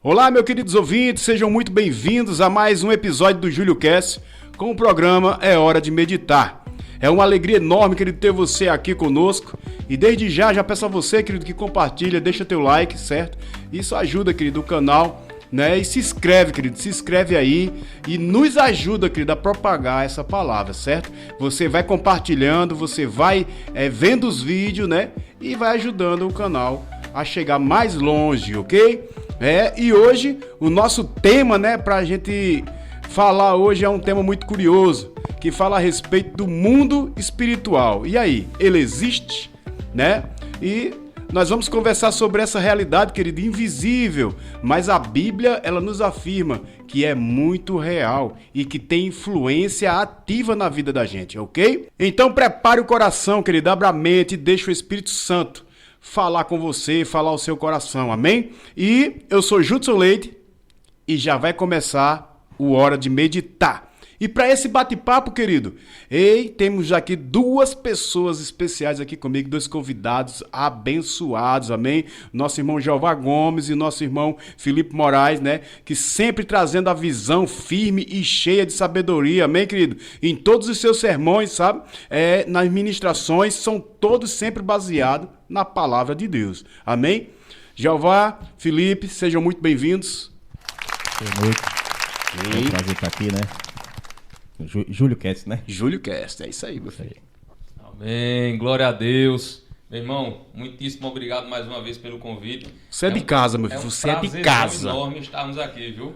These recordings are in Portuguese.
Olá, meus queridos ouvintes, sejam muito bem-vindos a mais um episódio do Júlio Cast com o programa É Hora de Meditar. É uma alegria enorme, querido, ter você aqui conosco e desde já peço a você, querido, que compartilha, deixa teu like, certo? Isso ajuda, querido, o canal, né? E se inscreve, querido, se inscreve aí e nos ajuda, querido, a propagar essa palavra, certo? Você vai compartilhando, você vai vendo os vídeos, né? E vai ajudando o canal a chegar mais longe, ok? E hoje o nosso tema, né, pra gente falar hoje é um tema muito curioso, que fala a respeito do mundo espiritual. E aí, ele existe, né? E nós vamos conversar sobre essa realidade, querido, invisível, mas a Bíblia, ela nos afirma que é muito real e que tem influência ativa na vida da gente, ok? Então prepare o coração, querido, abra a mente e deixe o Espírito Santo falar com você, falar ao seu coração, amém? E eu sou Judson Leite e já vai começar o Hora de Meditar. E para esse bate-papo, querido, temos aqui duas pessoas especiais aqui comigo, dois convidados abençoados, amém? Nosso irmão Jeová Gomes e nosso irmão Felipe Moraes, né? Que sempre trazendo a visão firme e cheia de sabedoria, amém, querido? Em todos os seus sermões, sabe? Nas ministrações, são todos sempre baseados na palavra de Deus, amém? Jeová, Felipe, sejam muito bem-vindos. Boa noite. É um prazer estar aqui, né? Júlio Cast, né? Júlio Cast, é isso aí, meu filho. Amém, glória a Deus. Meu irmão, muitíssimo obrigado mais uma vez pelo convite. Você é de casa, meu filho, você é de casa. É um enorme estarmos aqui, viu?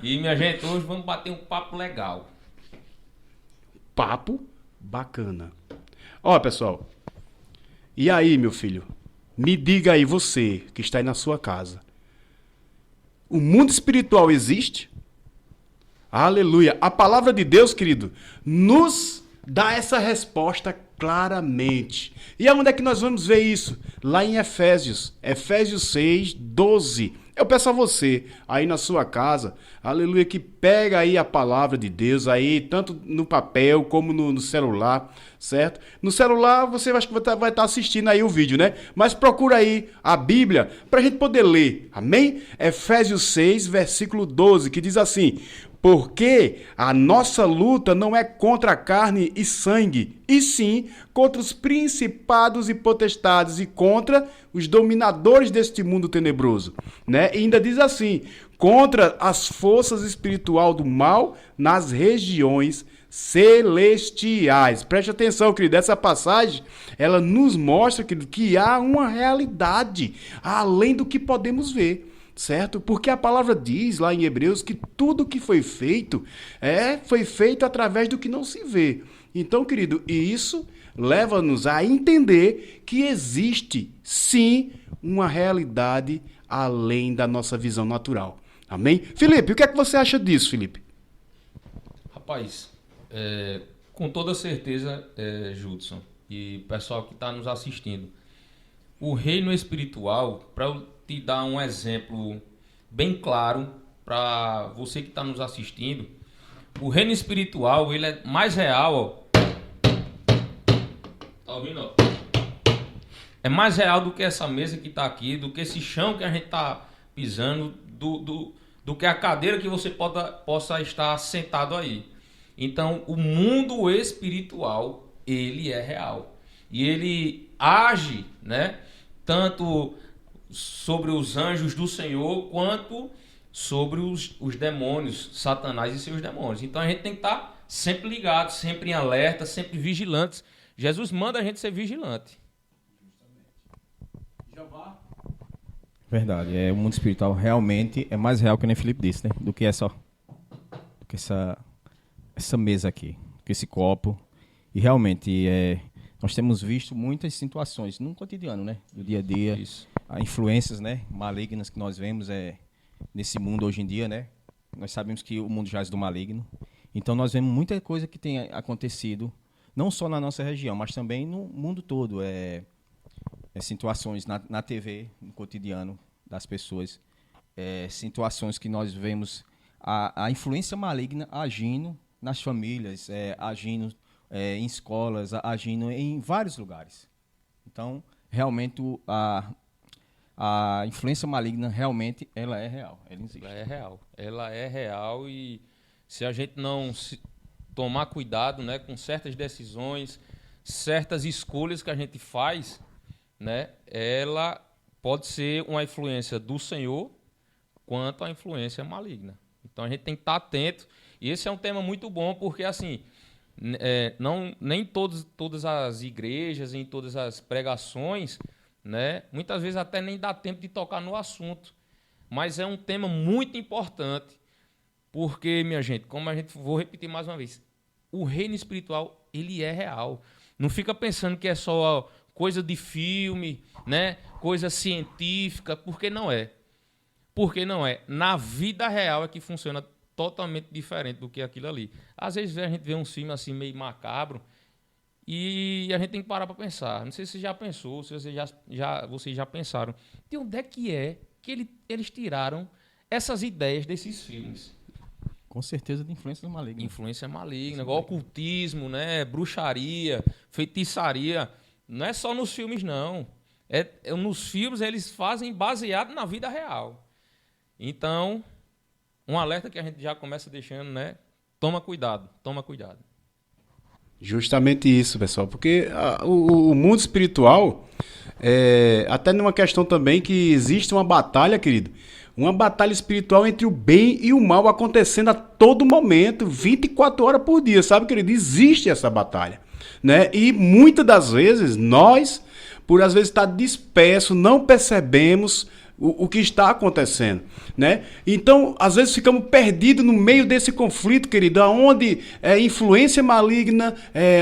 E, minha gente, hoje vamos bater um papo legal. Papo bacana. Ó, pessoal, e aí, meu filho? Me diga aí, você que está aí na sua casa. O mundo espiritual existe? Aleluia. A palavra de Deus, querido, nos dá essa resposta claramente. E aonde é que nós vamos ver isso? Lá em Efésios 6, 12. Eu peço a você, aí na sua casa, aleluia, que pega aí a palavra de Deus aí, tanto no papel como no celular, certo? No celular você acho que vai estar assistindo aí o vídeo, né? Mas procura aí a Bíblia para a gente poder ler, amém? Efésios 6, versículo 12, que diz assim: porque a nossa luta não é contra a carne e sangue, e sim contra os principados e potestades e contra os dominadores deste mundo tenebroso, né? E ainda diz assim, contra as forças espirituais do mal nas regiões celestiais. Preste atenção, querido, essa passagem, ela nos mostra, querido, que há uma realidade além do que podemos ver. Certo? Porque a palavra diz lá em Hebreus que tudo que foi feito através do que não se vê. Então, querido, isso leva-nos a entender que existe, sim, uma realidade além da nossa visão natural. Amém? Felipe, o que é que você acha disso, Felipe? Rapaz, com toda certeza, Judson, e pessoal que está nos assistindo, o reino espiritual, para eu te dar um exemplo bem claro para você que está nos assistindo, o reino espiritual ele é mais real, ó. Tá ouvindo? Ó? É mais real do que essa mesa que está aqui, do que esse chão que a gente está pisando, do que a cadeira que você possa estar sentado aí. Então, o mundo espiritual, ele é real. E ele age, né? Tanto sobre os anjos do Senhor, quanto sobre os demônios, Satanás e seus demônios. Então a gente tem que estar sempre ligado, sempre em alerta, sempre vigilantes. Jesus manda a gente ser vigilante. Verdade, o mundo espiritual realmente é mais real que nem Felipe disse, né? Do que essa mesa aqui, do que esse copo. E realmente nós temos visto muitas situações no cotidiano, né? Do dia a dia. Isso. Influências, né, malignas que nós vemos nesse mundo hoje em dia, né? Nós sabemos que o mundo jaz do maligno. Então nós vemos muita coisa que tem acontecido, não só na nossa região, mas também no mundo todo. Situações na TV, no cotidiano das pessoas. Situações que nós vemos a influência maligna agindo nas famílias, agindo em escolas, agindo em vários lugares. Então, realmente, a a influência maligna realmente ela é real, ela existe. Ela é real e se a gente não tomar cuidado, né, com certas decisões, certas escolhas que a gente faz, né, ela pode ser uma influência do Senhor quanto a influência maligna. Então a gente tem que estar atento. E esse é um tema muito bom porque assim, nem todas as igrejas, em todas as pregações, né, muitas vezes até nem dá tempo de tocar no assunto. Mas é um tema muito importante porque, minha gente, vou repetir mais uma vez, o reino espiritual ele é real. Não fica pensando que é só coisa de filme, né, coisa científica, porque não é. Porque não é. Na vida real é que funciona totalmente diferente do que aquilo ali. Às vezes a gente vê um filme assim meio macabro e a gente tem que parar para pensar. Não sei se você já pensou, se vocês já pensaram. De onde é que eles tiraram essas ideias desses filmes? Com certeza de influência maligna. Influência maligna, igual ocultismo, né, bruxaria, feitiçaria. Não é só nos filmes, não. Nos filmes eles fazem baseado na vida real. Então, um alerta que a gente já começa deixando, né? Toma cuidado. Justamente isso, pessoal, porque o mundo espiritual, até numa questão também que existe uma batalha, querido, uma batalha espiritual entre o bem e o mal acontecendo a todo momento, 24 horas por dia, sabe, querido? Existe essa batalha, né? E muitas das vezes nós, por às vezes estar disperso, não percebemos o que está acontecendo, né? Então, às vezes ficamos perdidos no meio desse conflito, querido, aonde é influência maligna,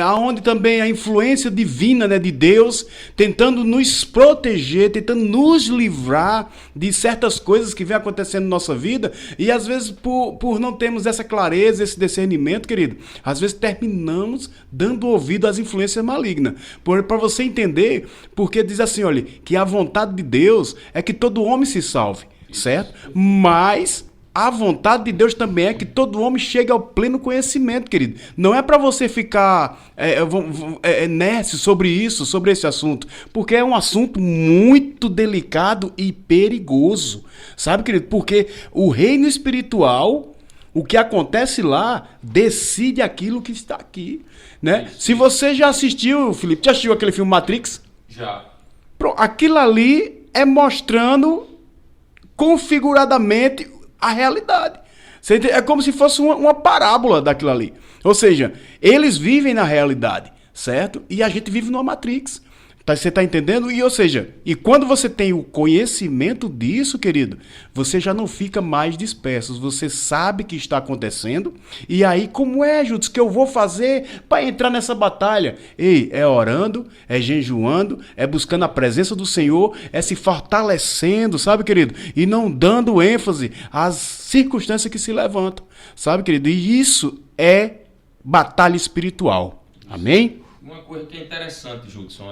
aonde também a influência divina, né, de Deus, tentando nos proteger, tentando nos livrar de certas coisas que vem acontecendo na nossa vida, e às vezes por não termos essa clareza, esse discernimento, querido, às vezes terminamos dando ouvido às influências malignas. Para você entender, porque diz assim, olha, que a vontade de Deus é que todo homem se salve, certo? Mas a vontade de Deus também é que todo homem chegue ao pleno conhecimento, querido. Não é para você ficar nércio sobre isso, sobre esse assunto, porque é um assunto muito delicado e perigoso, sabe, querido? Porque o reino espiritual, o que acontece lá, decide aquilo que está aqui, né? Se você já assistiu, Felipe, já assistiu aquele filme Matrix? Já. Pronto, aquilo ali é mostrando configuradamente a realidade. É como se fosse uma parábola daquilo ali. Ou seja, eles vivem na realidade, certo? E a gente vive numa Matrix. Você está entendendo? E, ou seja, e quando você tem o conhecimento disso, querido, você já não fica mais disperso. Você sabe o que está acontecendo. E aí, como é, Judas, que eu vou fazer para entrar nessa batalha? Ei, é orando, é jejuando, é buscando a presença do Senhor, é se fortalecendo, sabe, querido? E não dando ênfase às circunstâncias que se levantam, sabe, querido? E isso é batalha espiritual. Amém? Uma coisa que é interessante, Judson,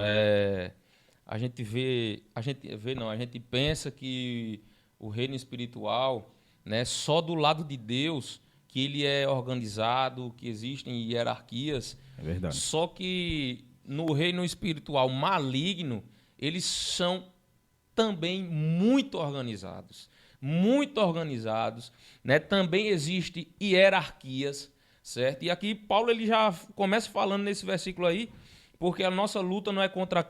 a gente pensa que o reino espiritual, né, só do lado de Deus, que ele é organizado, que existem hierarquias. É verdade. Só que no reino espiritual maligno, eles são também muito organizados, né? Também existem hierarquias, certo? E aqui Paulo ele já começa falando nesse versículo aí, porque a nossa luta não é contra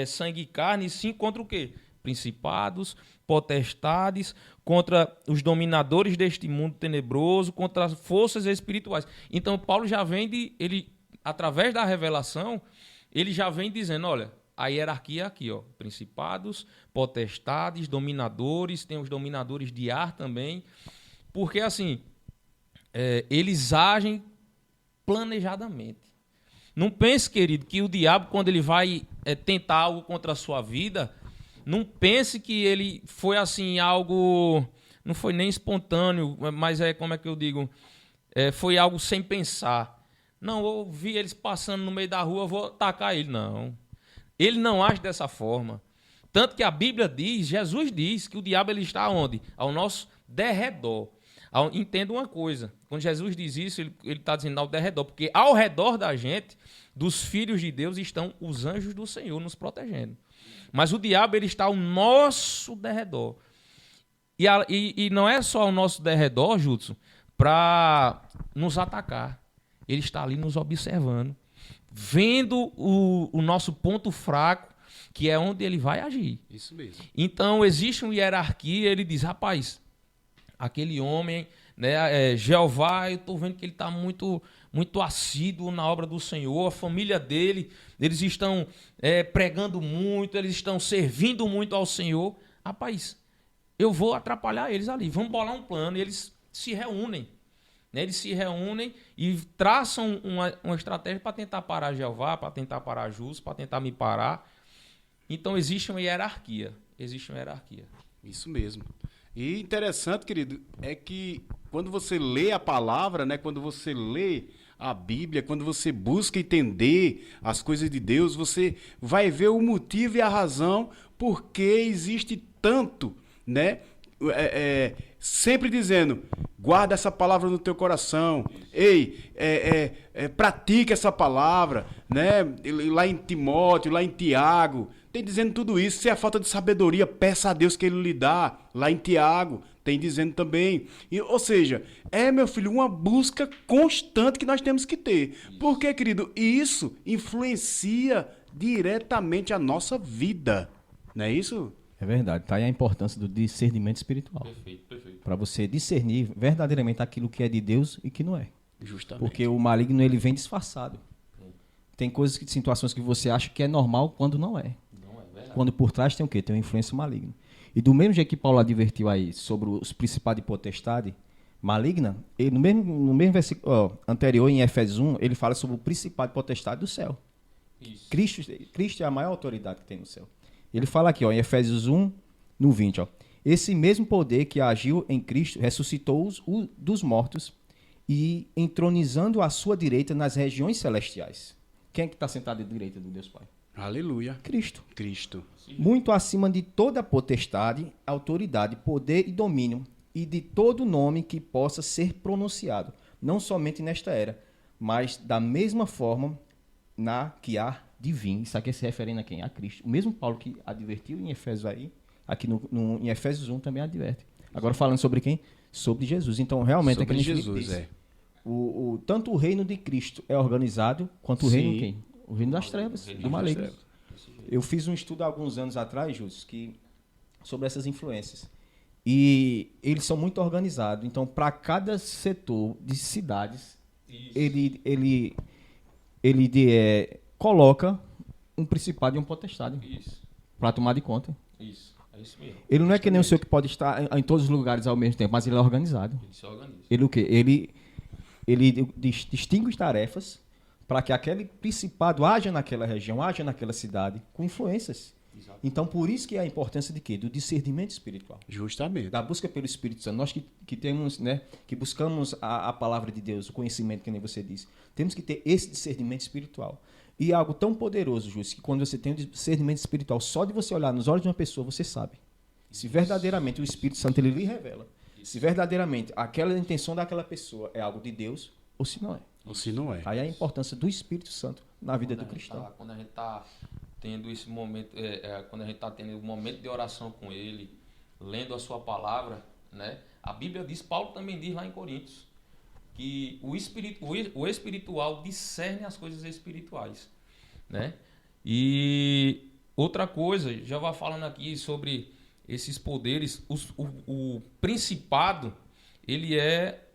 sangue e carne, sim contra o quê? Principados, potestades, contra os dominadores deste mundo tenebroso, contra as forças espirituais. Então Paulo já vem através da revelação, ele já vem dizendo, olha, a hierarquia é aqui, ó, principados, potestades, dominadores, tem os dominadores de ar também, porque assim, eles agem planejadamente. Não pense, querido, que o diabo, quando ele vai tentar algo contra a sua vida, não pense que ele foi assim, algo, não foi nem espontâneo, mas como é que eu digo, foi algo sem pensar. Não, eu vi eles passando no meio da rua, eu vou atacar ele. Não. Ele não age dessa forma. Tanto que a Bíblia diz, Jesus diz, que o diabo ele está onde? Ao nosso derredor. Entenda uma coisa, quando Jesus diz isso, ele está dizendo ao derredor, porque ao redor da gente, dos filhos de Deus, estão os anjos do Senhor nos protegendo. Mas o diabo ele está ao nosso derredor. E não é só ao nosso derredor, Judson, para nos atacar. Ele está ali nos observando, vendo o nosso ponto fraco, que é onde ele vai agir. Isso mesmo. Então, existe uma hierarquia, ele diz, rapaz, aquele homem, né, Jeová, eu estou vendo que ele está muito, muito assíduo na obra do Senhor, a família dele, eles estão pregando muito, eles estão servindo muito ao Senhor. Rapaz, eu vou atrapalhar eles ali, vamos bolar um plano, e eles se reúnem. Né, eles se reúnem e traçam uma estratégia para tentar parar Jeová, para tentar parar Justo, para tentar me parar. Então existe uma hierarquia. Isso mesmo. E interessante, querido, é que quando você lê a palavra, né, quando você lê a Bíblia, quando você busca entender as coisas de Deus, você vai ver o motivo e a razão por que existe tanto, né? Sempre dizendo, guarda essa palavra no teu coração, pratica essa palavra, né? Lá em Timóteo, lá em Tiago, tem dizendo tudo isso. Se é falta de sabedoria, peça a Deus que Ele lhe dá. Lá em Tiago, tem dizendo também. Ou seja, meu filho, uma busca constante que nós temos que ter. Por quê, querido? Isso influencia diretamente a nossa vida, não é isso? É verdade, tá aí a importância do discernimento espiritual. Perfeito. Para você discernir verdadeiramente aquilo que é de Deus e que não é. Justamente. Porque o maligno ele vem disfarçado. Tem situações que você acha que é normal quando não é. Quando por trás tem o quê? Tem uma influência maligna. E do mesmo jeito que Paulo advertiu aí sobre os principados e potestade maligna, ele, no mesmo versículo anterior, em Efésios 1, ele fala sobre o principado e potestade do céu. Isso. Cristo é a maior autoridade que tem no céu. Ele fala aqui, em Efésios 1, no 20, esse mesmo poder que agiu em Cristo ressuscitou-os dos mortos e entronizando à sua direita nas regiões celestiais. Quem é que está sentado à direita do Deus Pai? Aleluia. Cristo. Sim. Muito acima de toda potestade, autoridade, poder e domínio, e de todo nome que possa ser pronunciado, não somente nesta era, mas da mesma forma na que há de vir. Isso aqui se referindo a quem? A Cristo. O mesmo Paulo que advertiu em Efésios aí, aqui em Efésios 1 também adverte. Agora falando sobre quem? Sobre Jesus. Então, realmente, sobre aquele Jesus, diz, tanto o reino de Cristo é organizado, quanto o reino quem? O reino das trevas, do maligno. Eu fiz um estudo há alguns anos atrás, Júlio, sobre essas influências. E eles são muito organizados. Então, para cada setor de cidades, ele coloca um principado e um potestade para tomar de conta. Isso. É isso mesmo. Ele não é que nem o senhor que pode estar em todos os lugares ao mesmo tempo, mas ele é organizado. Ele se organiza. Ele o quê? Ele distingue as tarefas para que aquele principado haja naquela região, haja naquela cidade, com influências. Exato. Então, por isso que é a importância de quê? Do discernimento espiritual. Justamente. Da busca pelo Espírito Santo. Nós que temos, né, que buscamos a palavra de Deus, o conhecimento, que nem você disse, temos que ter esse discernimento espiritual. E algo tão poderoso, Júlio, que quando você tem um discernimento espiritual, só de você olhar nos olhos de uma pessoa, você sabe. Se verdadeiramente o Espírito Santo ele lhe revela, se verdadeiramente aquela intenção daquela pessoa é algo de Deus, ou se não é. Ou se não é. Aí a importância do Espírito Santo na vida do cristão. Quando a gente está tendo esse momento, quando a gente está tendo um momento de oração com Ele, lendo a sua palavra, né? A Bíblia diz, Paulo também diz lá em Coríntios, que o espiritual discerne as coisas espirituais, né? E outra coisa, já vai falando aqui sobre esses poderes, o principado, ele é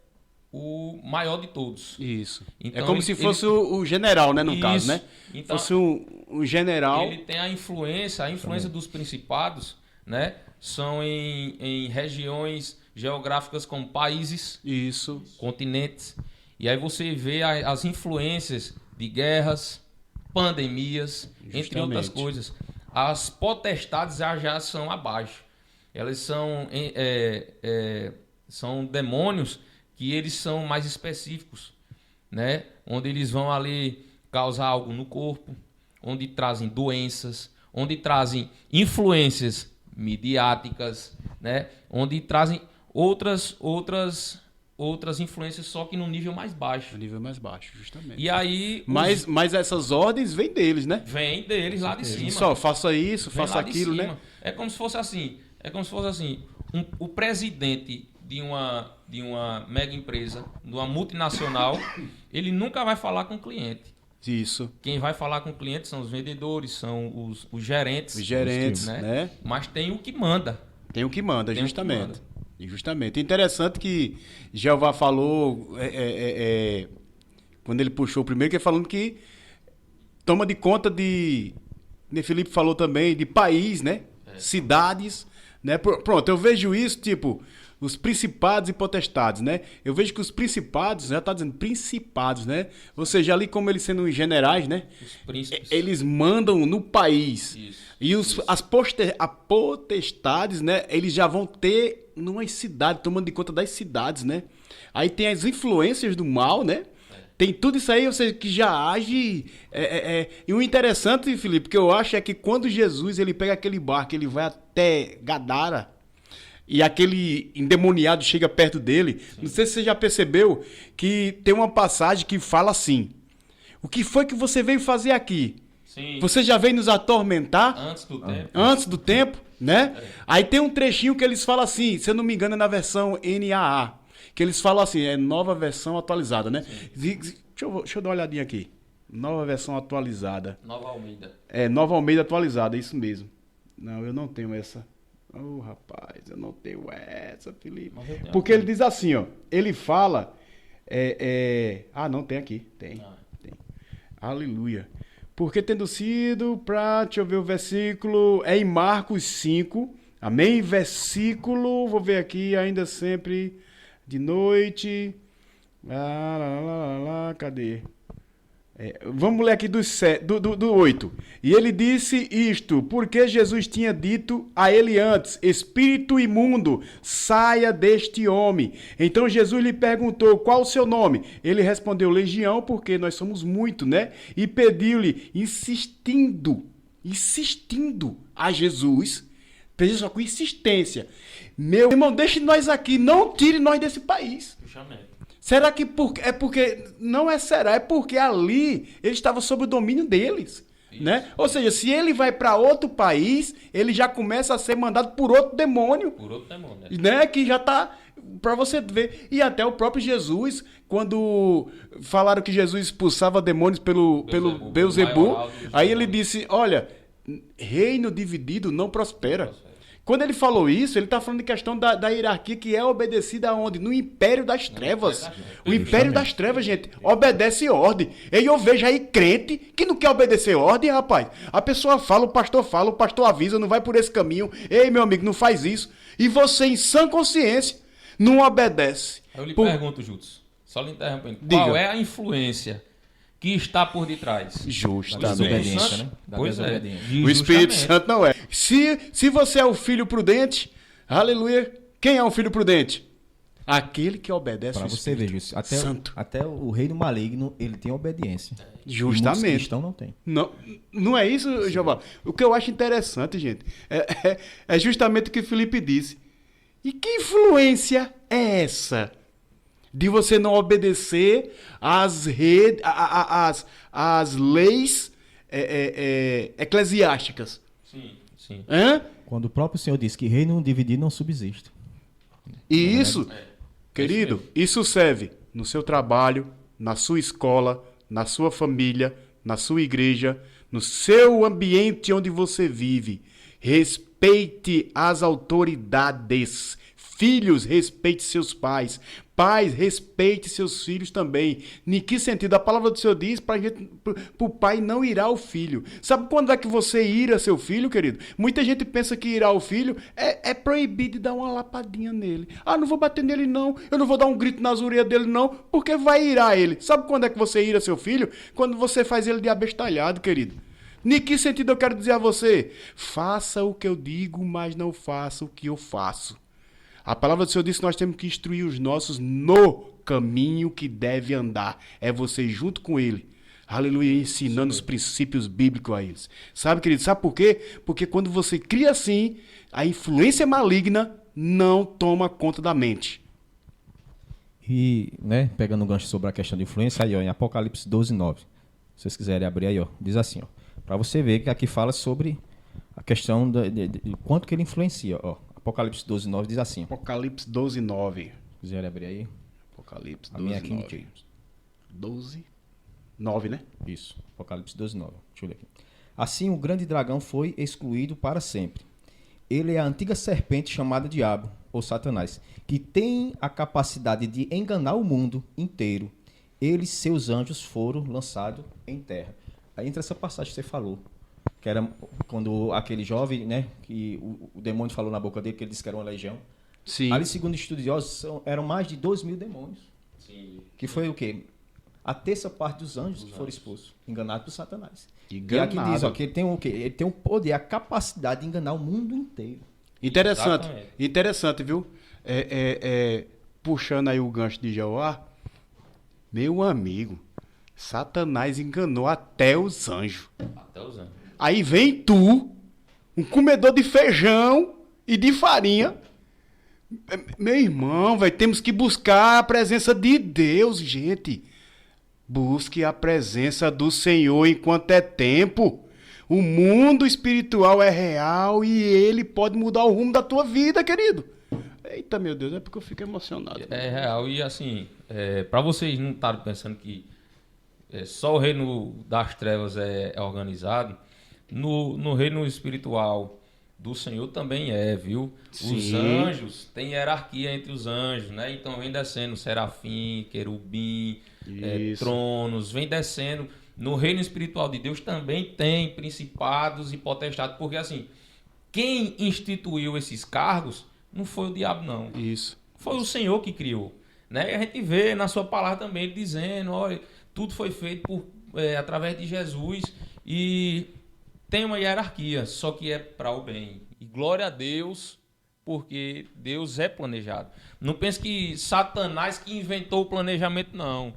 o maior de todos. Isso. Então, é como se fosse o general, né, no isso. caso, né? Então, fosse um general. Ele tem a influência dos principados, né? São em regiões geográficas como países, isso, continentes. E aí você vê as influências de guerras, pandemias, justamente, entre outras coisas. As potestades já são abaixo. Elas são demônios que eles são mais específicos, né? Onde eles vão ali causar algo no corpo, onde trazem doenças, onde trazem influências midiáticas, né? Onde trazem outras outras influências, só que num nível mais baixo. No nível mais baixo, justamente. E aí... Mas essas ordens vêm deles, né? Vem deles lá de cima. Só, faça isso, Vem faça lá de aquilo, cima. né? É como se fosse assim. O presidente de uma mega empresa, de uma multinacional, ele nunca vai falar com o cliente. Isso. Quem vai falar com o cliente são os vendedores, são os gerentes. Os gerentes, né? Mas tem o que manda. Tem o que manda, Tem o que justamente. manda. Justamente. Interessante que Jeová falou, quando ele puxou o primeiro, que ele falando que toma de conta de... Felipe falou também de país, né? Cidades, né? Pronto, eu vejo isso, tipo, os principados e potestades, né? Eu vejo que os principados, já tá dizendo principados, né? Ou seja, ali como eles sendo generais, né? Os príncipes. Eles mandam no país. Isso, E as potestades, né? Eles já vão ter numa cidade, tomando de conta das cidades, né? Aí tem as influências do mal, né? Tem tudo isso aí, ou seja, que já age... E o interessante, Felipe, que eu acho é que quando Jesus ele pega aquele barco, ele vai até Gadara, e aquele endemoniado chega perto dele, não sei se você já percebeu que tem uma passagem que fala assim: o que foi que você veio fazer aqui? Sim. Você já veio nos atormentar? Antes do tempo. Antes do tempo, né? Aí tem um trechinho que eles falam assim, se eu não me engano é na versão NAA, que eles falam assim, é nova versão atualizada, né? Deixa eu dar uma olhadinha aqui. Nova versão atualizada. Nova Almeida. Nova Almeida atualizada, é isso mesmo. Não, eu não tenho essa. Oh, rapaz, eu não tenho essa, Felipe. Porque ele diz assim, ó. Ele fala... Ah, não, tem aqui. Tem. Aleluia. Porque tendo sido pra... Deixa eu ver o versículo. É em Marcos 5. Amém? Versículo... Vou ver aqui, ainda sempre... De noite... Cadê? Vamos ler aqui do 8. E ele disse isto, porque Jesus tinha dito a ele antes: espírito imundo, saia deste homem. Então Jesus lhe perguntou: qual o seu nome? Ele respondeu: Legião, porque nós somos muito, né? E pediu-lhe, insistindo a Jesus, pediu só com insistência: meu irmão, deixe nós aqui, não tire nós desse país. Justamente. Será que é porque... Não é será, é porque ali ele estava sob o domínio deles. Né? Ou seja, se ele vai para outro país, ele já começa a ser mandado por outro demônio. Por outro demônio, né? Que já está... Para você ver. E até o próprio Jesus, quando falaram que Jesus expulsava demônios pelo Beelzebu, aí ele disse, olha, reino dividido não prospera. Quando ele falou isso, ele está falando de questão da hierarquia que é obedecida aonde? No império das trevas. O império das trevas, gente, obedece ordem. E eu vejo aí crente que não quer obedecer ordem, rapaz. A pessoa fala, o pastor avisa, não vai por esse caminho. Ei, meu amigo, não faz isso. E você, em sã consciência, não obedece. Eu lhe pergunto, Jutsu, só lhe interrompendo, qual é a influência que está por detrás? Justamente. Né? Pois é. O Espírito Santo não é. Se você é o filho prudente, aleluia, quem é o filho prudente? Aquele que obedece ao Espírito Santo. Até o reino maligno, ele tem obediência. Justamente. E cristão não tem. Não é isso, Jeová? O que eu acho interessante, gente, é justamente o que Felipe disse. E que influência é essa? De você não obedecer às leis eclesiásticas. Sim. Quando o próprio Senhor diz que reino dividido não subsiste. E isso, querido, isso serve no seu trabalho, na sua escola, na sua família, na sua igreja, no seu ambiente onde você vive. Respeite as autoridades. Filhos, respeite seus pais. Pais, respeite seus filhos também. Em que sentido? A palavra do Senhor diz para o pai não irar o filho. Sabe quando é que você ira seu filho, querido? Muita gente pensa que irar o filho é proibido de dar uma lapadinha nele. Ah, não vou bater nele não. Eu não vou dar um grito nas orelhas dele não, porque vai irar ele. Sabe quando é que você ira seu filho? Quando você faz ele de abestalhado, querido. Em que sentido eu quero dizer a você? Faça o que eu digo, mas não faça o que eu faço. A palavra do Senhor diz que nós temos que instruir os nossos no caminho que deve andar. É você junto com ele. Aleluia, ensinando os princípios bíblicos a eles. Sabe, querido, sabe por quê? Porque quando você cria assim, a influência maligna não toma conta da mente. E, né, pegando um gancho sobre a questão de influência, aí, ó, em Apocalipse 12:9. Se vocês quiserem abrir aí, ó, diz assim, ó. Para você ver que aqui fala sobre a questão de quanto que ele influencia, ó. Apocalipse 12:9 diz assim, ó. Apocalipse 12:9. Se quiserem abrir aí. Apocalipse A minha 12:9. King James. 12:9, né? Isso, Apocalipse 12:9. Deixa eu ler aqui. Assim o grande dragão foi excluído para sempre. Ele é a antiga serpente chamada Diabo, ou Satanás, que tem a capacidade de enganar o mundo inteiro. Ele e seus anjos foram lançados em terra. Aí entra essa passagem que você falou, que era quando aquele jovem, né, que o demônio falou na boca dele, que ele disse que era uma legião. Sim. Ali, segundo estudiosos, eram mais de 2.000 demônios. Sim. Que foi o quê? A terça parte dos anjos que foram expulsos, enganados por Satanás. Enganado. E aqui diz, ó, que ele tem o quê? Ele tem o poder, a capacidade de enganar o mundo inteiro. Interessante, Exatamente. interessante, viu? Puxando aí o gancho de Jeová, meu amigo, Satanás enganou até os anjos. Até os anos. Aí vem tu, um comedor de feijão e de farinha. Meu irmão, velho, temos que buscar a presença de Deus, gente. Busque a presença do Senhor enquanto é tempo. O mundo espiritual é real e ele pode mudar o rumo da tua vida, querido. Eita, meu Deus, é porque eu fico emocionado. É real. E assim, para vocês não estarem pensando que só o reino das trevas é organizado, no reino espiritual do Senhor também viu? Os Sim. anjos, tem hierarquia entre os anjos, né? Então vem descendo serafim, querubim, Isso. tronos, vem descendo. No reino espiritual de Deus também tem principados e potestades, porque assim, quem instituiu esses cargos não foi o diabo, não. Isso. Foi o Senhor que criou. Né? E a gente vê na sua palavra também ele dizendo, olha, tudo foi feito através de Jesus e tem uma hierarquia, só que é para o bem. E glória a Deus, porque Deus é planejado. Não pense que Satanás que inventou o planejamento, não.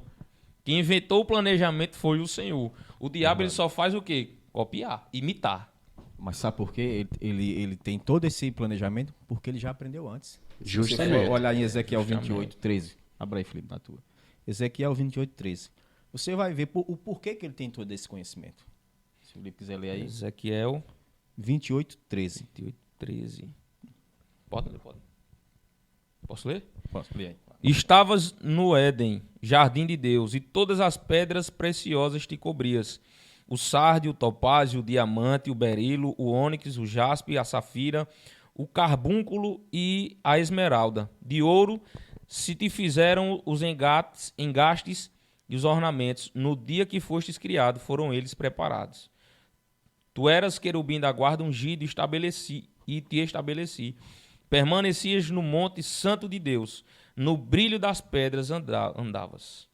Quem inventou o planejamento foi o Senhor. O diabo ele só faz o quê? Copiar, imitar. Mas sabe por quê? Ele tem todo esse planejamento porque ele já aprendeu antes. Se você Justamente. for olhar em Ezequiel Justamente. 28:13. Abra aí, Felipe, na tua. Ezequiel 28:13. Você vai ver o porquê que ele tem todo esse conhecimento. Se o Felipe quiser ler aí. Ezequiel 28:13. 28:13. Pode. Posso ler? Posso ler aí? Estavas no Éden, jardim de Deus, e todas as pedras preciosas te cobrias. O sardio, o topázio, o diamante, o berilo, o ônix, o jaspe, a safira, o carbúnculo e a esmeralda. De ouro se te fizeram os engastes e os ornamentos. No dia que fostes criado, foram eles preparados. Tu eras querubim da guarda ungido e te estabeleci. Permanecias no monte santo de Deus. No brilho das pedras andavas.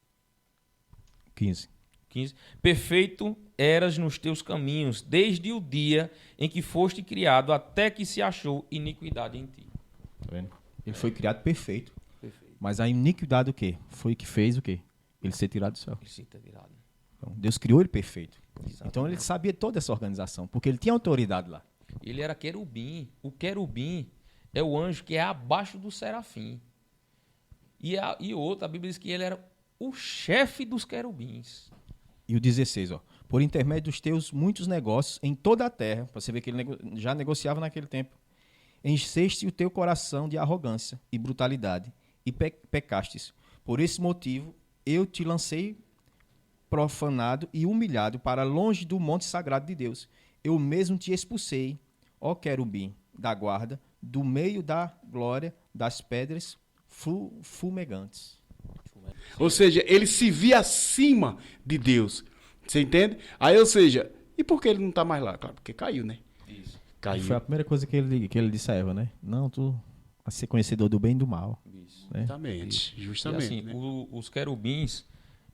15. 15. Perfeito eras nos teus caminhos, desde o dia em que foste criado, até que se achou iniquidade em ti. Tá vendo? Ele foi criado perfeito. Perfeito. Mas a iniquidade o quê? Foi que fez o quê? Ele ser tirado do céu. Ele se ter virado. Então, Deus criou ele perfeito. Exatamente. Então ele sabia toda essa organização, porque ele tinha autoridade lá. Ele era querubim. O querubim é o anjo que é abaixo do serafim. E outro, a Bíblia diz que ele era o chefe dos querubins. E o 16, ó. Por intermédio dos teus muitos negócios em toda a terra, para você ver que ele já negociava naquele tempo, encheste o teu coração de arrogância e brutalidade e pecastes. Por esse motivo, eu te lancei profanado e humilhado para longe do monte sagrado de Deus. Eu mesmo te expulsei, ó querubim da guarda, do meio da glória das pedras fumegantes. Ou seja, ele se via acima de Deus. Você entende? Aí, ou seja, e por que ele não tá mais lá? Claro, porque caiu, né? Isso. Caiu. Foi a primeira coisa que ele disse a Eva, né? Não, tu vai ser conhecedor do bem e do mal. Isso. Né? Justamente, justamente. E assim, né? os querubins,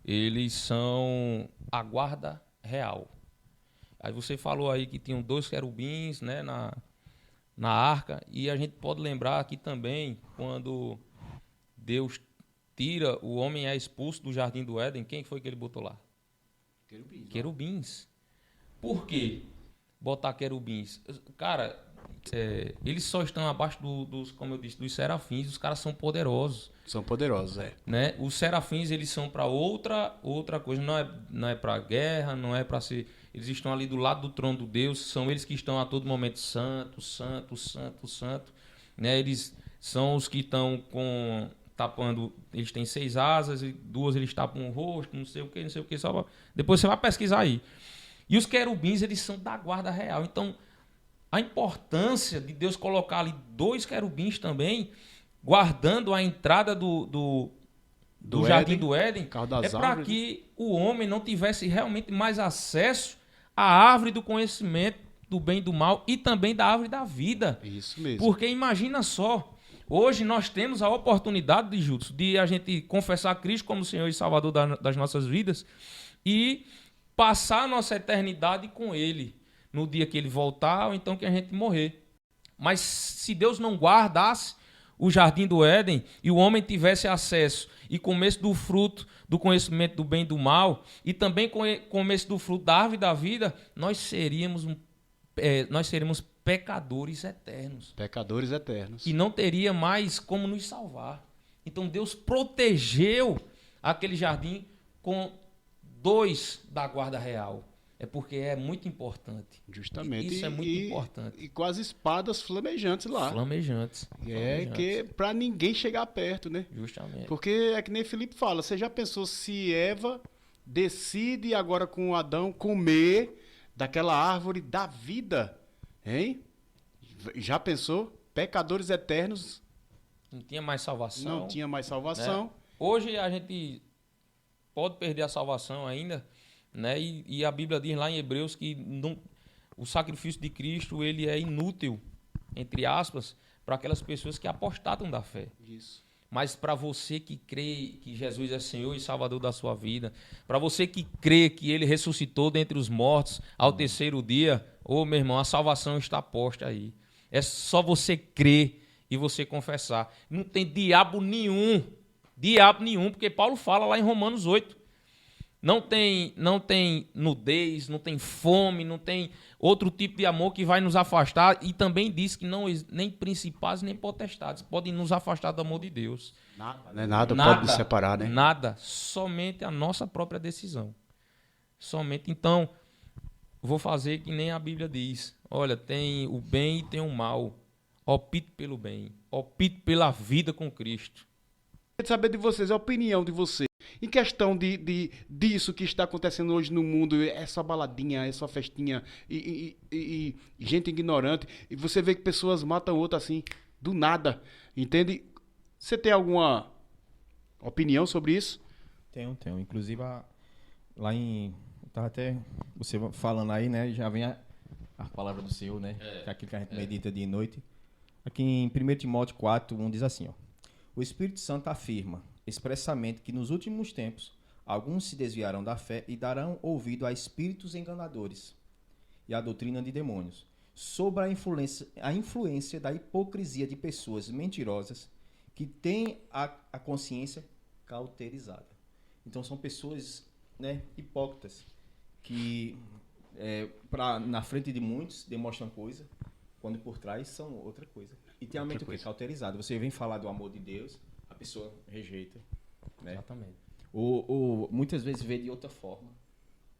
eles são a guarda real. Aí você falou aí que tinham 2 querubins, né, na arca, e a gente pode lembrar aqui também, quando Deus tira o homem é expulso do jardim do Éden, quem foi que ele botou lá? Querubins. Por quê botar querubins? Cara, eles só estão abaixo dos, como eu disse, dos serafins. Os caras são poderosos. São poderosos, Né? Os serafins, eles são para outra coisa. Não é para guerra, não é para ser... Eles estão ali do lado do trono de Deus. São eles que estão a todo momento santo, santo, santo, santo. Né? Eles são os que estão tapando... Eles têm 6 asas, e 2 eles tapam o rosto, não sei o que. Depois você vai pesquisar aí. E os querubins, eles são da guarda real. Então, a importância de Deus colocar ali 2 querubins também, guardando a entrada do Jardim do Éden, é para que o homem não tivesse realmente mais acesso à árvore do conhecimento do bem e do mal e também da árvore da vida. Isso mesmo. Porque imagina só, hoje nós temos a oportunidade de a gente confessar Cristo como Senhor e Salvador das nossas vidas e passar a nossa eternidade com Ele no dia que Ele voltar ou então que a gente morrer. Mas se Deus não guardasse o Jardim do Éden e o homem tivesse acesso e comesse do fruto do conhecimento do bem e do mal e também comesse do fruto da árvore da vida, nós seríamos pecadores eternos. Pecadores eternos. E não teria mais como nos salvar. Então Deus protegeu aquele jardim com 2 da guarda real. É porque é muito importante. Justamente. Isso é muito importante. E com as espadas flamejantes lá. Flamejantes. Que para ninguém chegar perto, né? Justamente. Porque é que nem Felipe fala, você já pensou se Eva decide agora com Adão comer daquela árvore da vida, hein? Já pensou? Pecadores eternos. Não tinha mais salvação. Não tinha mais salvação. Né? Hoje a gente pode perder a salvação ainda, né? E a Bíblia diz lá em Hebreus que o sacrifício de Cristo ele é inútil, entre aspas, para aquelas pessoas que apostatam da fé. Isso. Mas para você que crê que Jesus é Senhor e Salvador da sua vida, para você que crê que Ele ressuscitou dentre os mortos ao terceiro dia, meu irmão, a salvação está posta aí. É só você crer e você confessar. Não tem diabo nenhum, porque Paulo fala lá em Romanos 8. Não tem nudez, não tem fome, não tem outro tipo de amor que vai nos afastar. E também diz que nem principais nem potestades podem nos afastar do amor de Deus. Nada pode nos separar, né? Nada, somente a nossa própria decisão. Somente. Então, vou fazer que nem a Bíblia diz. Olha, tem o bem e tem o mal. Opte pelo bem, opte pela vida com Cristo. Quero saber de vocês, a opinião de vocês. Em questão disso que está acontecendo hoje no mundo, essa baladinha, essa festinha e gente ignorante, e você vê que pessoas matam outras assim, do nada, entende? Você tem alguma opinião sobre isso? Tenho. Inclusive, lá em... Tava até você falando aí, né? Já vem a palavra do Senhor, né? Que é aquilo que a gente medita dia e noite. Aqui em 1 Timóteo 4:1 diz assim, ó. O Espírito Santo afirma expressamente que nos últimos tempos alguns se desviarão da fé e darão ouvido a espíritos enganadores e à doutrina de demônios, sobre a influência da hipocrisia de pessoas mentirosas que têm a consciência cauterizada. Então são pessoas, né, hipócritas que na frente de muitos demonstram coisa, quando por trás são outra coisa. E tem a mente cauterizada. Você vem falar do amor de Deus, a pessoa rejeita. Né? Exatamente. Ou muitas vezes vê de outra forma.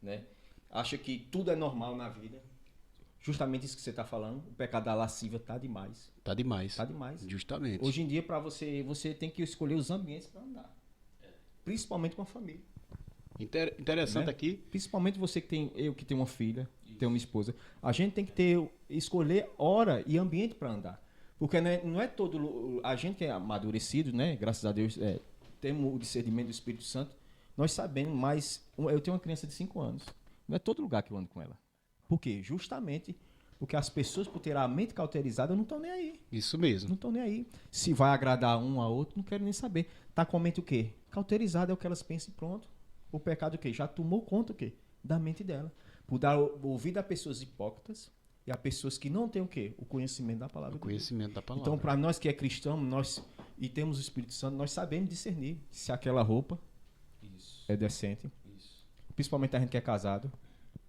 Né? Acha que tudo é normal na vida. Justamente isso que você está falando. O pecado da lascívia está demais. Tá demais. Justamente. Hoje em dia, para você tem que escolher os ambientes para andar. Principalmente com a família. Interessante, né? Aqui. Principalmente você que tem, eu que tenho uma filha, tenho uma esposa. A gente tem que escolher hora e ambiente para andar. Porque não é todo... A gente que é amadurecido, né? Graças a Deus, temos o discernimento do Espírito Santo. Nós sabemos, mas eu tenho uma criança de 5 anos. Não é todo lugar que eu ando com ela. Por quê? Justamente porque as pessoas, por ter a mente cauterizada, não estão nem aí. Isso mesmo. Não estão nem aí. Se vai agradar um a outro, não quero nem saber. Tá com a mente o quê? Cauterizada é o que elas pensam e pronto. O pecado o quê? Já tomou conta o quê? Da mente dela. Por dar ouvido a pessoas hipócritas e a pessoas que não têm o quê? O conhecimento da palavra. Então, para nós que é cristão, e temos o Espírito Santo, nós sabemos discernir se aquela roupa é decente. Principalmente a gente que é casado,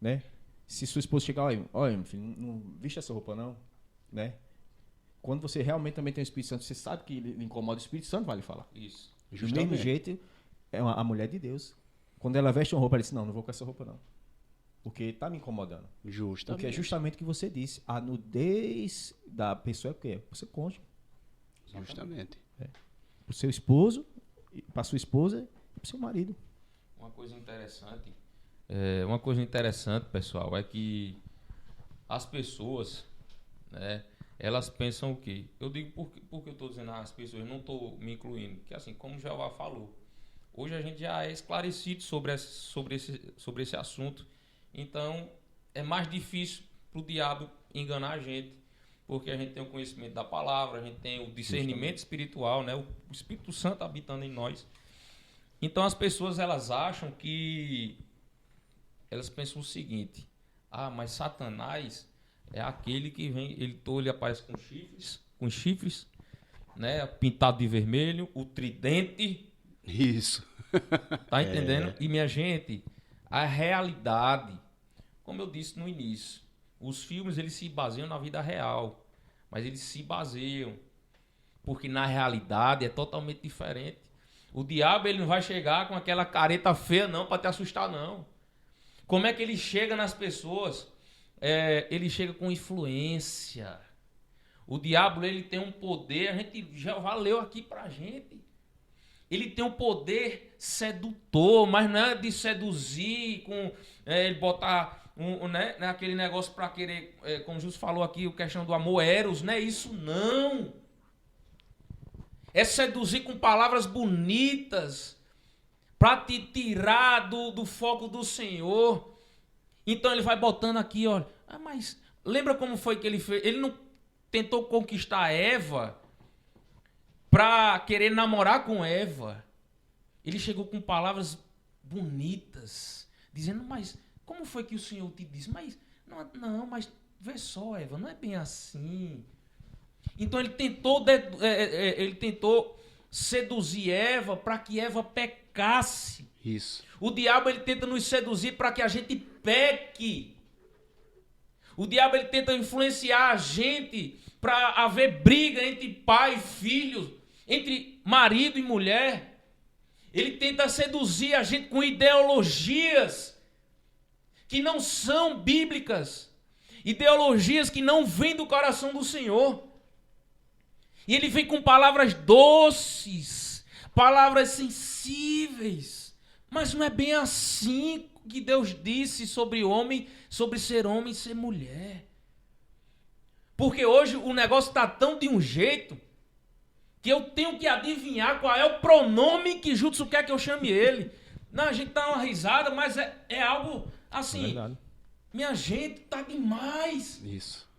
né? Se sua esposa chegar, olha, meu filho, não viste essa roupa não? né? Quando você realmente também tem o Espírito Santo, você sabe que lhe incomoda, o Espírito Santo vai lhe falar. Isso. Do mesmo jeito, a mulher de Deus. Quando ela veste uma roupa, ela diz, não vou com essa roupa não. Porque está me incomodando. Justamente. Porque é justamente o que você disse. A nudez da pessoa é o quê? Para o seu cônjuge. Justamente. Para o seu esposo, para sua esposa e para o seu marido. Uma coisa interessante, pessoal, é que as pessoas, né, elas pensam o quê? Eu digo porque eu estou dizendo as pessoas, não estou me incluindo, que assim, como o Jeová falou, hoje a gente já é esclarecido sobre esse assunto, então é mais difícil para o diabo enganar a gente, porque a gente tem o conhecimento da palavra, a gente tem o discernimento espiritual, né, o Espírito Santo habitando em nós. Então as pessoas, elas acham que... Elas pensam o seguinte: mas Satanás é aquele que vem, ele aparece com chifres, né, pintado de vermelho, o tridente. Isso. Tá entendendo? E minha gente, a realidade, como eu disse no início, os filmes eles se baseiam na vida real, mas eles se baseiam porque na realidade é totalmente diferente. O diabo ele não vai chegar com aquela careta feia não para te assustar não. Como é que ele chega nas pessoas? Ele chega com influência. O diabo ele tem um poder, a gente já valeu aqui pra gente. Ele tem um poder sedutor, mas não é de seduzir, com ele botar né, aquele negócio para querer, como Jesus falou aqui, a questão do amor eros, não é isso não. É seduzir com palavras bonitas, para te tirar do foco do Senhor. Então ele vai botando aqui, olha, mas lembra como foi que ele fez? Ele não tentou conquistar Eva para querer namorar com Eva. Ele chegou com palavras bonitas, dizendo, mas como foi que o Senhor te disse? Mas não, mas vê só, Eva, não é bem assim. Então ele tentou seduzir Eva para que Eva pecasse. Isso. O diabo ele tenta nos seduzir para que a gente peque. O diabo ele tenta influenciar a gente para haver briga entre pai e filho, entre marido e mulher. Ele tenta seduzir a gente com ideologias que não são bíblicas, ideologias que não vêm do coração do Senhor. E ele vem com palavras doces, palavras sensíveis. Mas não é bem assim que Deus disse sobre homem, sobre ser homem e ser mulher. Porque hoje o negócio está tão de um jeito que eu tenho que adivinhar qual é o pronome que Jutsu quer que eu chame ele. Não, a gente dá uma risada, mas é algo assim. Minha gente, tá demais. Isso.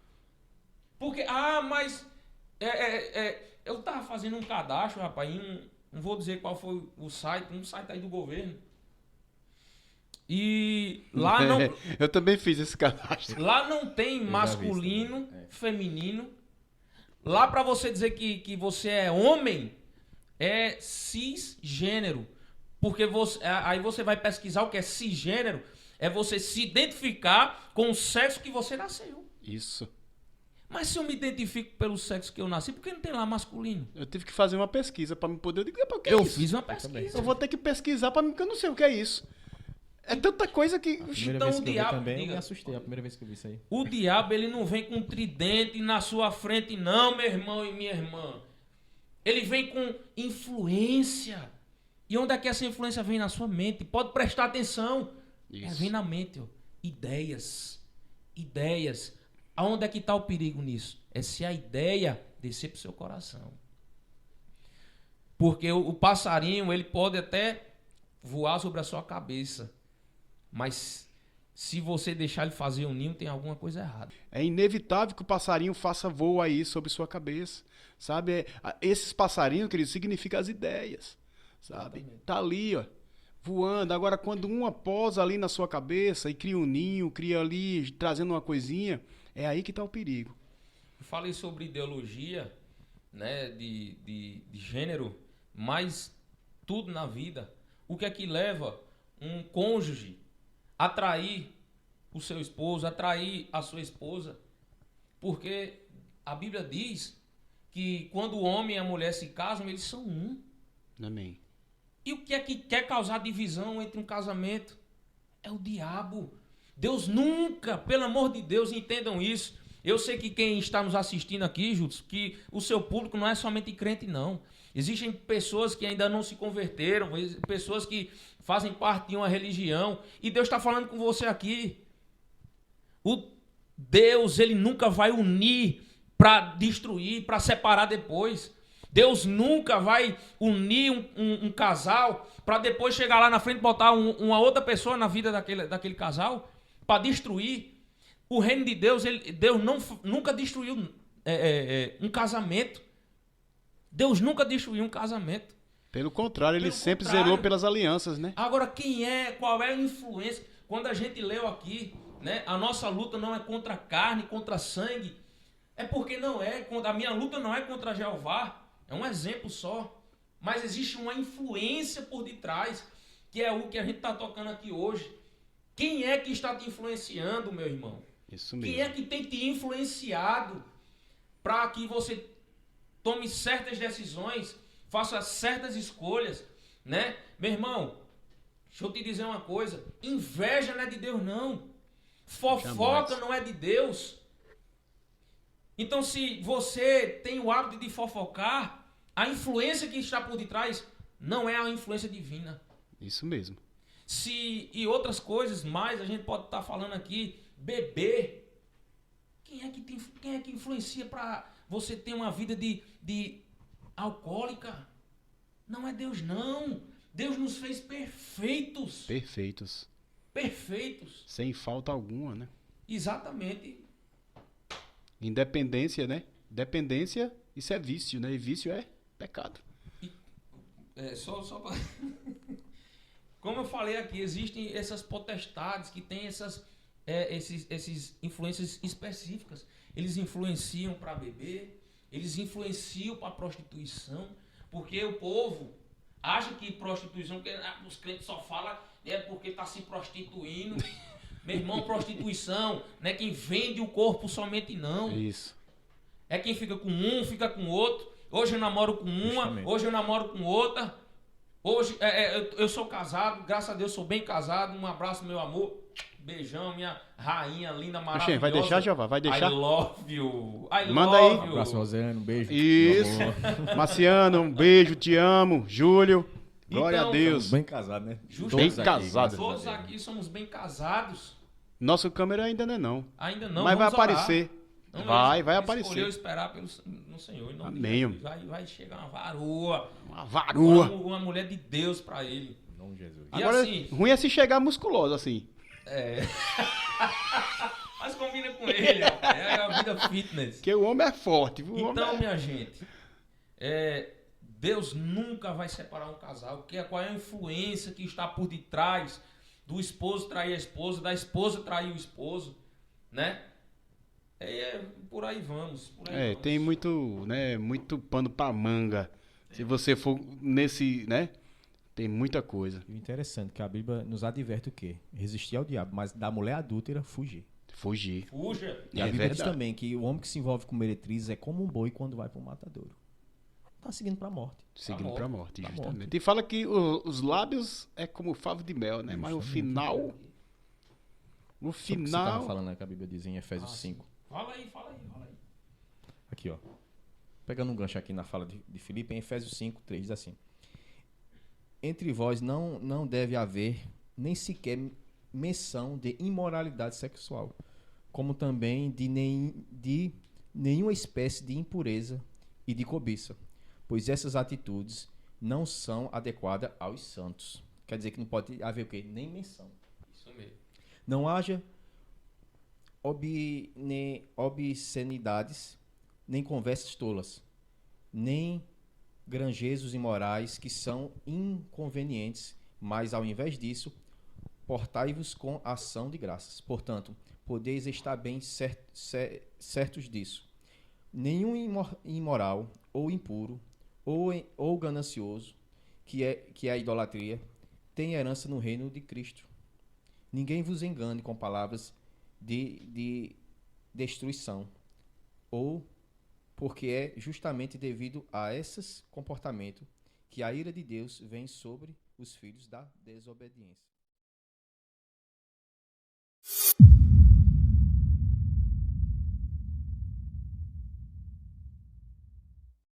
Porque, mas... eu tava fazendo um cadastro, rapaz, não vou dizer qual foi o site, um site aí do governo. E lá não... Eu também fiz esse cadastro. Lá não tem masculino, feminino. Lá para você dizer que você é homem, é cisgênero. Porque aí você vai pesquisar o que é cisgênero, é você se identificar com o sexo que você nasceu. Isso. Mas se eu me identifico pelo sexo que eu nasci, por que não tem lá masculino? Eu tive que fazer uma pesquisa para me poder... Eu Eu fiz uma pesquisa. Eu vou ter que pesquisar para mim, porque eu não sei o que é isso. É tanta coisa que... A primeira Então, vez o que eu vi diabo- também, eu diga. me assustei. A primeira vez que eu vi isso aí. O diabo, ele não vem com tridente na sua frente, não, meu irmão e minha irmã. Ele vem com influência. E onde é que essa influência vem na sua mente? Pode prestar atenção. Isso. Vem na mente, ó. Ideias. Ideias. Aonde é que está o perigo nisso? É se a ideia descer para o seu coração. Porque o passarinho, ele pode até voar sobre a sua cabeça. Mas se você deixar ele fazer um ninho, tem alguma coisa errada. É inevitável que o passarinho faça voo aí sobre sua cabeça. Sabe? Esses passarinhos, querido, significam as ideias. Sabe? Exatamente. Tá ali, ó. Voando. Agora, quando uma posa ali na sua cabeça e cria um ninho, cria ali, trazendo uma coisinha, é aí que tá o perigo. Eu falei sobre ideologia, né, de gênero, mas tudo na vida. O que é que leva um cônjuge a trair o seu esposo, a trair a sua esposa? Porque a Bíblia diz que quando o homem e a mulher se casam, eles são um. Amém. E o que é que quer causar divisão entre um casamento? É o diabo. Deus nunca, pelo amor de Deus, entendam isso. Eu sei que quem está nos assistindo aqui, Júlio, que o seu público não é somente crente, não. Existem pessoas que ainda não se converteram, pessoas que fazem parte de uma religião, e Deus está falando com você aqui. O Deus, ele nunca vai unir para destruir, para separar depois. Deus nunca vai unir um casal para depois chegar lá na frente e botar uma outra pessoa na vida daquele casal para destruir. O reino de Deus, Deus nunca destruiu um casamento. Deus nunca destruiu um casamento. Pelo contrário, ele Pelo sempre contrário. zelou pelas alianças, né? Agora, qual é a influência? Quando a gente leu aqui, né, a nossa luta não é contra a carne, contra sangue. É porque não é. A minha luta não é contra Jeová. É um exemplo só. Mas existe uma influência por detrás, que é o que a gente está tocando aqui hoje. Quem é que está te influenciando, meu irmão? Isso mesmo. Quem é que tem te influenciado para que você tome certas decisões, faça certas escolhas, né? Meu irmão, deixa eu te dizer uma coisa. Inveja não é de Deus, não. Fofoca Jamais. não é de Deus. Então, se você tem o hábito de fofocar, a influência que está por detrás não é a influência divina. Isso mesmo. E outras coisas mais, a gente pode estar falando aqui, beber. Quem é que influencia para você ter uma vida de alcoólica? Não é Deus, não. Deus nos fez perfeitos. Perfeitos. Perfeitos. Sem falta alguma, né? Exatamente. Independência, né? Dependência, isso é vício, né? E vício é pecado. Só pra... Como eu falei aqui, existem essas potestades que têm esses influências específicas. Eles influenciam para beber, eles influenciam para prostituição, porque o povo acha que prostituição, porque os crentes só falam porque está se prostituindo. Meu irmão, prostituição não é quem vende o corpo somente, não. Isso. É quem fica com um, fica com outro. Hoje eu namoro com uma, Justamente. hoje eu namoro com outra. Hoje eu sou casado, graças a Deus sou bem casado. Um abraço, meu amor. Beijão, minha rainha linda, maravilhosa. Oxê, vai deixar, Jeová? Vai deixar? I love you. I Manda love aí. you. Um abraço, Rosane, um beijo. Isso. Meu amor. Marciano, um beijo, te amo. Júlio, glória Então, a Deus. Bem casado, né? Justo. Bem Todos aqui, casado. graças a Todos Deus. aqui somos bem casados. Nosso câmera ainda não é não. Ainda não. Mas vai vamos orar. aparecer. Não, Vai escolheu aparecer. esperar no Senhor. Em nome de Amém. Jesus. Vai chegar uma varoa. Uma varua. Uma mulher de Deus para ele. Em nome de Jesus. E Agora, assim, ruim é se chegar musculoso assim. mas combina com ele, ó. É a vida fitness. Porque o homem é forte. O homem Então, é... minha gente, Deus nunca vai separar um casal. Qual é a influência que está por detrás do esposo trair a esposa, da esposa trair o esposo, né? Por aí vamos. Vamos. tem muito, né, muito pano pra manga. Se você for nesse, né, tem muita coisa. E o interessante é que a Bíblia nos adverte o quê? Resistir ao diabo, mas da mulher adúltera, fugir. Fugir. Fuja. E a É Bíblia diz verdade. também que o homem que se envolve com meretriz é como um boi quando vai para o matadouro. Tá seguindo para a morte. Seguindo pra morte, Pra justamente. morte. E fala que os lábios é como favo de mel, né? Mas o final... O Sobre o que você final... estava falando, né, que a Bíblia diz em Efésios 5. Fala aí. Aqui, ó. Pegando um gancho aqui na fala de Filipe, em Efésios 5, 3, diz assim: entre vós não deve haver nem sequer menção de imoralidade sexual, como também de nenhuma espécie de impureza e de cobiça, pois essas atitudes não são adequadas aos santos. Quer dizer que não pode haver o quê? Nem menção. Isso mesmo. Não haja obscenidades, nem conversas tolas, nem granjezos imorais que são inconvenientes, mas ao invés disso, portai-vos com ação de graças. Portanto, podeis estar bem certos disso. Nenhum imoral, ou impuro, ou ganancioso, que é a idolatria, tem herança no reino de Cristo. Ninguém vos engane com palavras de destruição ou porque é justamente devido a esses comportamentos que a ira de Deus vem sobre os filhos da desobediência.